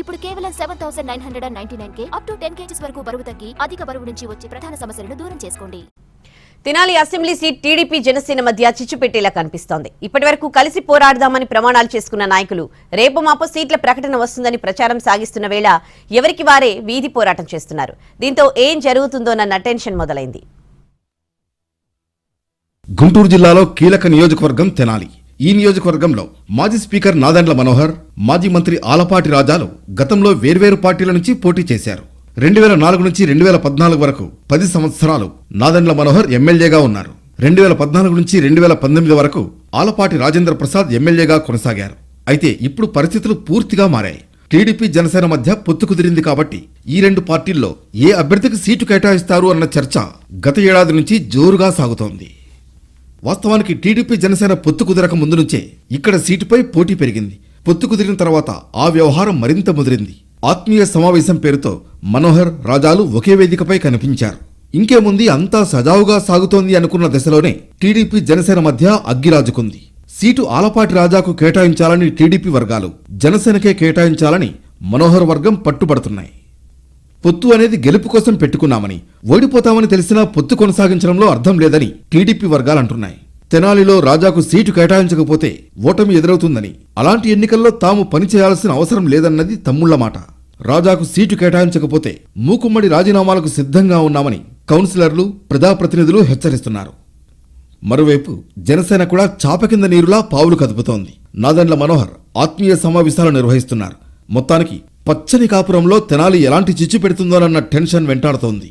ఇప్పుడు కేవలం 7,999 up to 10 kgs వరకు బరువు తగ్గి అధిక బరువు నుంచి వచ్చే ప్రధాన సమస్యలను దూరం చేసుకోండి. Tenali assembly seat TDP Janasena మధ్య చిచ్చుపెట్టేలా కనిపిస్తోంది. ఇప్పటివరకు కలిసి పోరాడదామని ప్రమాణాలు చేసుకున్న నాయకులు రేపు మాపో సీట్ల ప్రకటన వస్తుందని ప్రచారం సాగిస్తున్న వేళ ఎవరికి వారే వీధి పోరాటం చేస్తున్నారు. దీంతో ఏం జరుగుతుందోనన్న టెన్షన్ మొదలైంది. గుంటూరు జిల్లాలో కీలక నియోజకవర్గం తెనాలి. ఈ నియోజకవర్గంలో మాజీ స్పీకర్ నాదెండ్ల మనోహర్, మాజీ మంత్రి ఆలపాటి రాజాలు గతంలో వేర్వేరు పార్టీల నుంచి పోటీ చేశారు. 2004 నుంచి 2014 వరకు 10 సంవత్సరాలు నాదెండ్ల మనోహర్ ఎమ్మెల్యేగా ఉన్నారు. 2014 నుంచి 2019 వరకు ఆలపాటి రాజేంద్ర ప్రసాద్ ఎమ్మెల్యేగా కొనసాగారు. అయితే ఇప్పుడు పరిస్థితులు పూర్తిగా మారాయి. టీడీపీ జనసేన మధ్య పొత్తు కుదిరింది కాబట్టి ఈ రెండు పార్టీల్లో ఏ అభ్యర్థికి సీటు కేటాయిస్తారు అన్న చర్చ గత ఏడాది నుంచి జోరుగా సాగుతోంది. వాస్తవానికి టీడీపీ జనసేన పొత్తు కుదరక ముందు నుంచే ఇక్కడ సీటుపై పోటీ పెరిగింది. పొత్తు కుదిరిన తర్వాత ఆ వ్యవహారం మరింత ముదిరింది. ఆత్మీయ సమావేశం పేరుతో మనోహర్, రాజాలు ఒకే వేదికపై కనిపించారు. ఇంకేముంది, అంతా సజావుగా సాగుతోంది అనుకున్న దశలోనే టీడీపీ జనసేన మధ్య అగ్గిరాజుకుంది. సీటు ఆలపాటి రాజాకు కేటాయించాలని టీడీపీ వర్గాలు, జనసేనకే కేటాయించాలని మనోహర్ వర్గం పట్టుబడుతున్నాయి. పొత్తు అనేది గెలుపు కోసం పెట్టుకున్నామని, ఓడిపోతామని తెలిసినా పొత్తు కొనసాగించడంలో అర్థం లేదని టీడీపీ వర్గాలంటున్నాయి. తెనాలిలో రాజాకు సీటు కేటాయించకపోతే ఓటమి ఎదురవుతుందని, అలాంటి ఎన్నికల్లో తాము పనిచేయాల్సిన అవసరం లేదన్నది తమ్ముళ్ల మాట. రాజాకు సీటు కేటాయించకపోతే మూకుమ్మడి రాజీనామాలకు సిద్ధంగా ఉన్నామని కౌన్సిలర్లు, ప్రజాప్రతినిధులు హెచ్చరిస్తున్నారు. మరోవైపు జనసేన కూడా చాప కింద నీరులా పావులు కదుపుతోంది. నాదెండ్ల మనోహర్ ఆత్మీయ సమావేశాలు నిర్వహిస్తున్నారు. మొత్తానికి పచ్చని కాపురంలో తెనాలి ఎలాంటి చిచ్చు పెడుతుందోనన్న టెన్షన్ వెంటాడుతోంది.